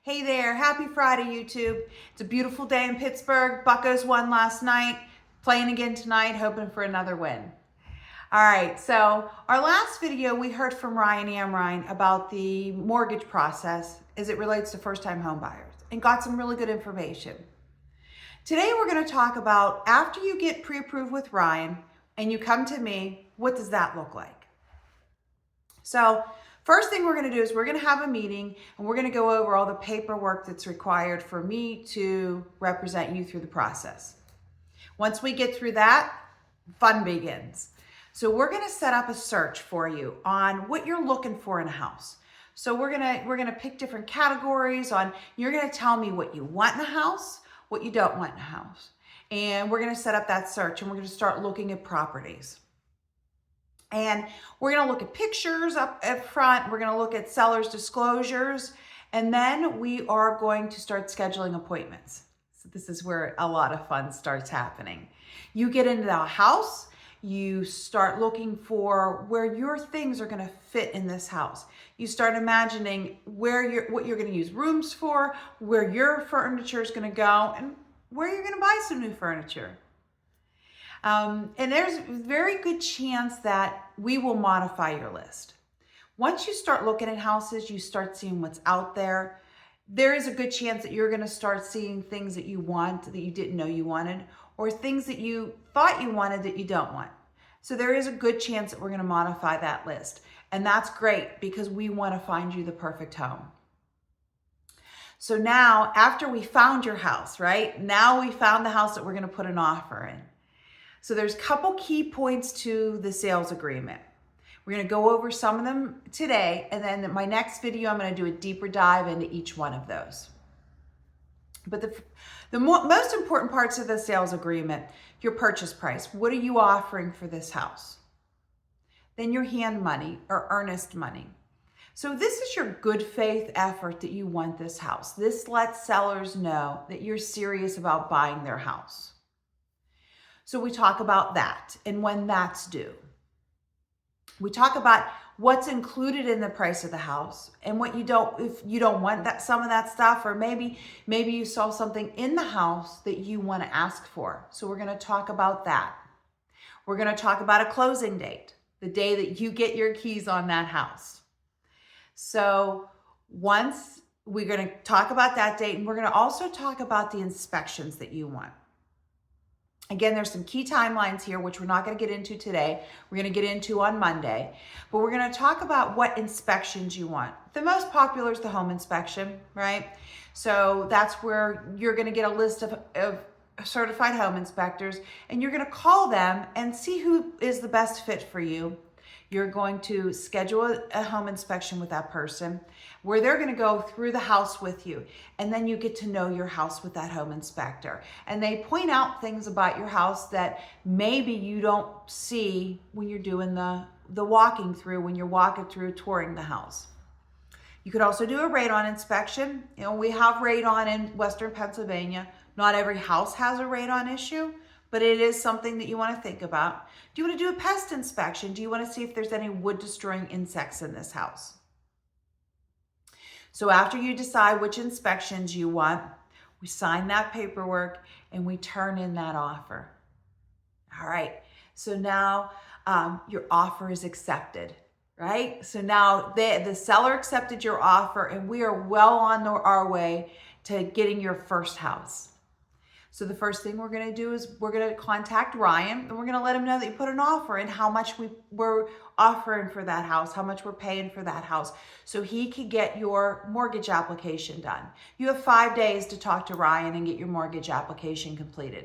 Hey there, happy Friday, YouTube. It's a beautiful day in Pittsburgh. Buccos won last night, playing again tonight, hoping for another win. All right, so our last video, we heard from Ryan Amrine about the mortgage process as it relates to first-time home buyers and got some really good information. Today, we're gonna talk about after you get pre-approved with Ryan and you come to me, what does that look like? So first thing we're gonna do is we're gonna have a meeting and we're gonna go over all the paperwork that's required for me to represent you through the process. Once we get through that, fun begins. So we're gonna set up a search for you on what you're looking for in a house. So we're gonna pick different categories on, you're gonna tell me what you want in a house, what you don't want in a house. And we're gonna set up that search and we're gonna start looking at properties. And we're gonna look at pictures up front. We're gonna look at seller's disclosures. And then we are going to start scheduling appointments. So this is where a lot of fun starts happening. You get into the house, you start looking for where your things are gonna fit in this house. You start imagining what you're gonna use rooms for, where your furniture is gonna go, and where you're gonna buy some new furniture. And there's a very good chance that we will modify your list. Once you start looking at houses, you start seeing what's out there. There is a good chance that you're going to start seeing things that you want that you didn't know you wanted, or things that you thought you wanted that you don't want. So there is a good chance that we're going to modify that list. And that's great because we want to find you the perfect home. So now, after we found your house, right? Now we found the house that we're going to put an offer in. So there's a couple key points to the sales agreement. We're gonna go over some of them today, and then in my next video, I'm gonna do a deeper dive into each one of those. But the most important parts of the sales agreement, your purchase price. What are you offering for this house? Then your hand money or earnest money. So this is your good faith effort that you want this house. This lets sellers know that you're serious about buying their house. So we talk about that and when that's due. We talk about what's included in the price of the house and what you don't, if you don't want that, some of that stuff, or maybe you saw something in the house that you want to ask for. So we're going to talk about that. We're going to talk about a closing date, the day that you get your keys on that house. So once we're going to talk about that date, and we're going to also talk about the inspections that you want. Again, there's some key timelines here, which we're not going to get into today. We're going to get into on Monday, but we're going to talk about what inspections you want. The most popular is the home inspection, right? So that's where you're going to get a list of certified home inspectors, and you're going to call them and see who is the best fit for you. You're going to schedule a home inspection with that person where they're going to go through the house with you. And then you get to know your house with that home inspector. And they point out things about your house that maybe you don't see when you're doing the walking through, when you're walking through touring the house. You could also do a radon inspection. You know, we have radon in Western Pennsylvania. Not every house has a radon issue, but it is something that you want to think about. Do you want to do a pest inspection? Do you want to see if there's any wood-destroying insects in this house? So after you decide which inspections you want, we sign that paperwork and we turn in that offer. All right, so now your offer is accepted, right? So now the seller accepted your offer and we are well on our way to getting your first house. So the first thing we're going to do is we're going to contact Ryan and we're going to let him know that you put an offer in, how much we're offering for that house, how much we're paying for that house, so he can get your mortgage application done. You have 5 days to talk to Ryan and get your mortgage application completed.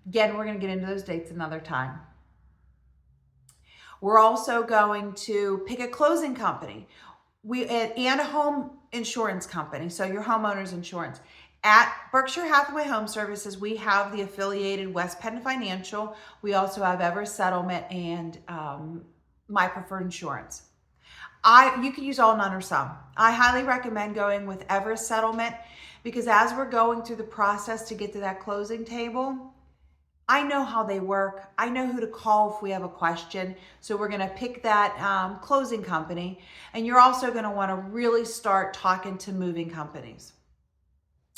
Again, we're going to get into those dates another time. We're also going to pick a closing company and a home insurance company, so your homeowner's insurance. At Berkshire Hathaway Home Services, we have the affiliated West Penn Financial. We also have Everest Settlement and My Preferred Insurance. You can use all, none, or some. I highly recommend going with Everest Settlement because as we're going through the process to get to that closing table, I know how they work. I know who to call if we have a question. So we're going to pick that closing company. And you're also going to want to really start talking to moving companies.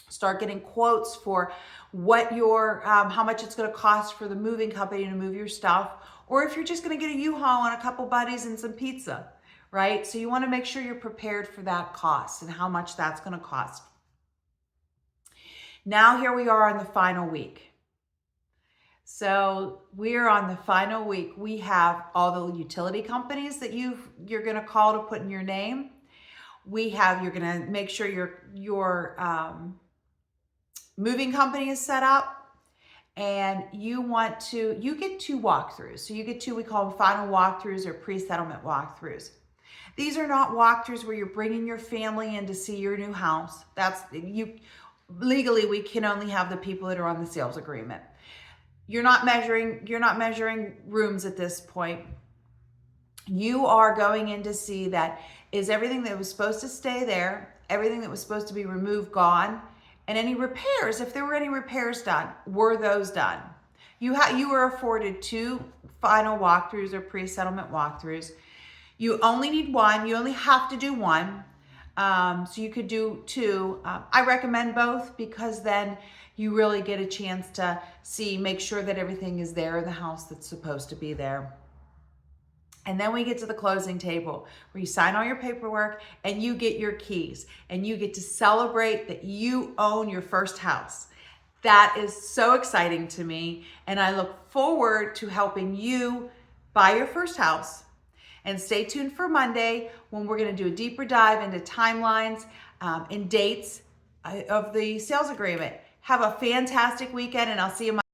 Start getting quotes for what your, how much it's going to cost for the moving company to move your stuff. Or if you're just going to get a U-Haul and a couple buddies and some pizza, right? So you want to make sure you're prepared for that cost and how much that's going to cost. Now here we are on the final week. So we're on the final week. We have all the utility companies that you're going to call to put in your name. You're going to make sure your moving company is set up, and you get 2 walkthroughs. So you get 2, we call them final walkthroughs or pre-settlement walkthroughs. These are not walkthroughs where you're bringing your family in to see your new house. Legally, we can only have the people that are on the sales agreement. You're not measuring rooms at this point. You are going in to see that is everything that was supposed to stay there, everything that was supposed to be removed gone, and any repairs, if there were any repairs done, were those done? You were afforded 2 final walkthroughs or pre-settlement walkthroughs. You only need 1. You only have to do 1. So you could do 2. I recommend both because then you really get a chance to make sure that everything is there in the house that's supposed to be there. And then we get to the closing table where you sign all your paperwork and you get your keys and you get to celebrate that you own your first house. That is so exciting to me. And I look forward to helping you buy your first house. And stay tuned for Monday when we're going to do a deeper dive into timelines and dates of the sales agreement. Have a fantastic weekend, and I'll see you Monday.